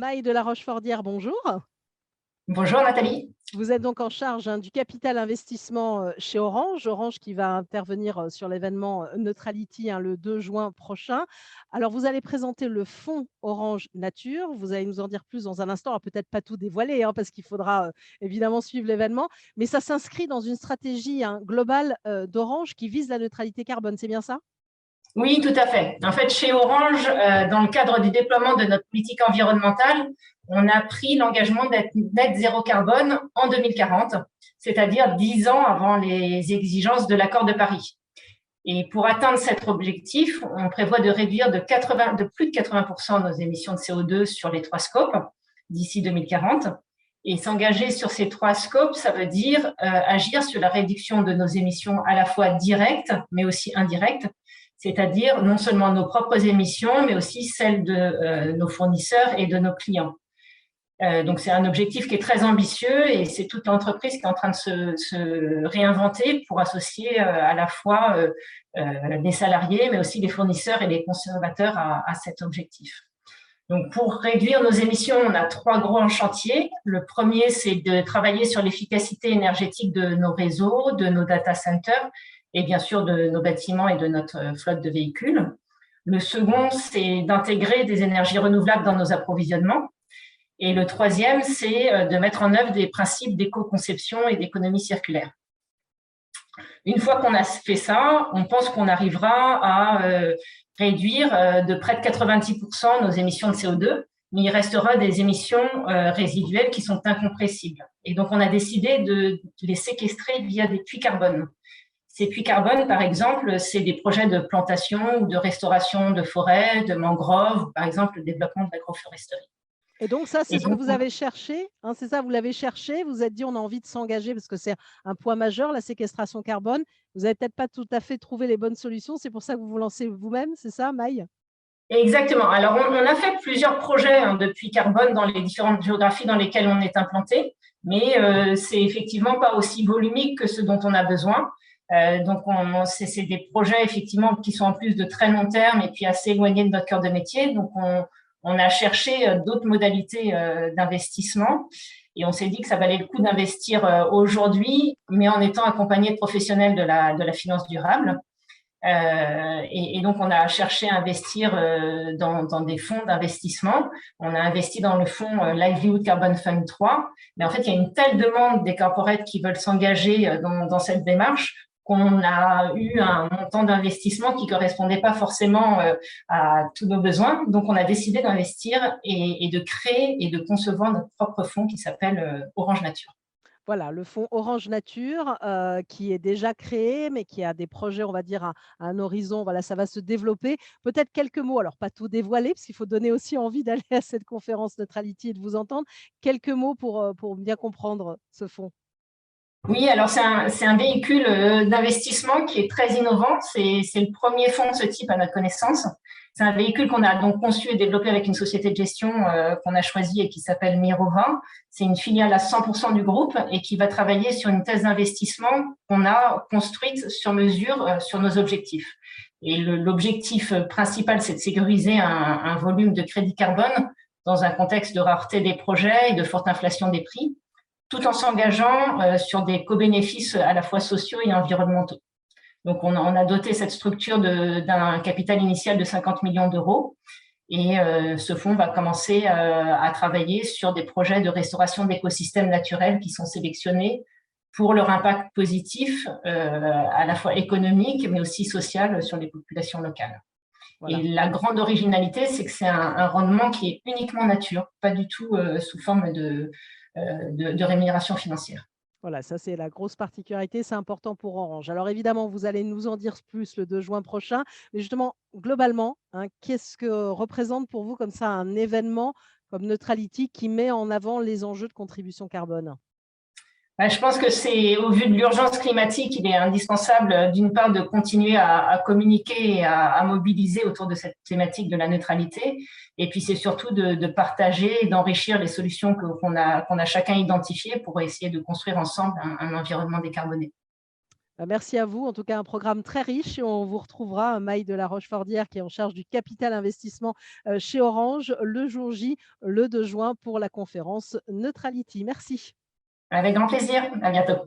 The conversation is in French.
Maï de La Rochefordière, bonjour. Bonjour Nathalie. Vous êtes donc en charge du capital investissement chez Orange. Orange qui va intervenir sur l'événement Neutrality le 2 juin prochain. Alors, vous allez présenter le fonds Orange Nature. Vous allez nous en dire plus dans un instant. Alors, peut-être pas tout dévoiler, parce qu'il faudra évidemment suivre l'événement. Mais ça s'inscrit dans une stratégie globale d'Orange qui vise la neutralité carbone. C'est bien ça? Oui, tout à fait. En fait, chez Orange, dans le cadre du déploiement de notre politique environnementale, on a pris l'engagement d'être net zéro carbone en 2040, c'est-à-dire 10 ans avant les exigences de l'accord de Paris. Et pour atteindre cet objectif, on prévoit de réduire de plus de 80% nos émissions de CO2 sur les 3 scopes d'ici 2040. Et s'engager sur ces 3 scopes, ça veut dire agir sur la réduction de nos émissions à la fois directes, mais aussi indirectes, c'est-à-dire non seulement nos propres émissions, mais aussi celles de nos fournisseurs et de nos clients. Donc, c'est un objectif qui est très ambitieux et c'est toute l'entreprise qui est en train de se réinventer pour associer à la fois les salariés, mais aussi les fournisseurs et les consommateurs à cet objectif. Donc, pour réduire nos émissions, on a 3 grands chantiers. Le premier, c'est de travailler sur l'efficacité énergétique de nos réseaux, de nos data centers et bien sûr de nos bâtiments et de notre flotte de véhicules. Le second, c'est d'intégrer des énergies renouvelables dans nos approvisionnements. Et le troisième, c'est de mettre en œuvre des principes d'éco-conception et d'économie circulaire. Une fois qu'on a fait ça, on pense qu'on arrivera à réduire de près de 90% nos émissions de CO2, mais il restera des émissions résiduelles qui sont incompressibles. Et donc, on a décidé de les séquestrer via des puits carbone. Ces puits carbone, par exemple, c'est des projets de plantation ou de restauration de forêts, de mangroves, ou par exemple le développement de l'agroforesterie. Et donc ça, c'est Et ce que donc, vous avez cherché, c'est ça? Vous l'avez cherché, vous vous êtes dit: «On a envie de s'engager» parce que c'est un point majeur, la séquestration carbone. Vous n'avez peut-être pas tout à fait trouvé les bonnes solutions, c'est pour ça que vous vous lancez vous-même, c'est ça, Maï? exactement. Alors, on a fait plusieurs projets de puits carbone dans les différentes géographies dans lesquelles on est implanté, mais c'est effectivement pas aussi volumique que ce dont on a besoin. Donc, c'est des projets effectivement qui sont en plus de très long terme et puis assez éloignés de notre cœur de métier. Donc, on a cherché d'autres modalités d'investissement et on s'est dit que ça valait le coup d'investir aujourd'hui, mais en étant accompagné de professionnels de la finance durable. Et donc, on a cherché à investir dans des fonds d'investissement. On a investi dans le fonds Livelihood Carbon Fund 3. Mais en fait, il y a une telle demande des corporates qui veulent s'engager dans cette démarche qu'on a eu un montant d'investissement qui correspondait pas forcément à tous nos besoins. Donc, on a décidé d'investir et de créer et de concevoir notre propre fonds qui s'appelle Orange Nature. Voilà, le fonds Orange Nature, qui est déjà créé, mais qui a des projets, on va dire, à un horizon, voilà, ça va se développer. Peut-être quelques mots, alors pas tout dévoiler, parce qu'il faut donner aussi envie d'aller à cette conférence Neutrality et de vous entendre. Quelques mots pour bien comprendre ce fonds? Oui, alors c'est un véhicule d'investissement qui est très innovant. C'est le premier fonds de ce type à notre connaissance. C'est un véhicule qu'on a donc conçu et développé avec une société de gestion qu'on a choisie et qui s'appelle Mirova. C'est une filiale à 100% du groupe et qui va travailler sur une thèse d'investissement qu'on a construite sur mesure sur nos objectifs. Et l'objectif principal, c'est de sécuriser un volume de crédit carbone dans un contexte de rareté des projets et de forte inflation des prix, tout en s'engageant sur des co-bénéfices à la fois sociaux et environnementaux. Donc, on a doté cette structure d'un capital initial de 50 millions d'euros et ce fonds va commencer à travailler sur des projets de restauration d'écosystèmes naturels qui sont sélectionnés pour leur impact positif à la fois économique mais aussi social sur les populations locales. Et Voilà. la grande originalité, c'est que c'est un rendement qui est uniquement nature, pas du tout sous forme de rémunération financière. Voilà, ça c'est la grosse particularité, c'est important pour Orange. Alors évidemment, vous allez nous en dire plus le 2 juin prochain, mais justement, globalement, qu'est-ce que représente pour vous comme ça un événement comme Neutrality qui met en avant les enjeux de contribution carbone? Je pense que c'est, au vu de l'urgence climatique, il est indispensable, d'une part, de continuer à communiquer et à mobiliser autour de cette thématique de la neutralité. Et puis, c'est surtout de partager et d'enrichir les solutions qu'on a chacun identifiées pour essayer de construire ensemble un environnement décarboné. Merci à vous. En tout cas, un programme très riche et on vous retrouvera, Maï de la Rochefordière, qui est en charge du capital investissement chez Orange, le jour J, le 2 juin, pour la conférence Neutrality. Merci. Avec grand plaisir. À bientôt.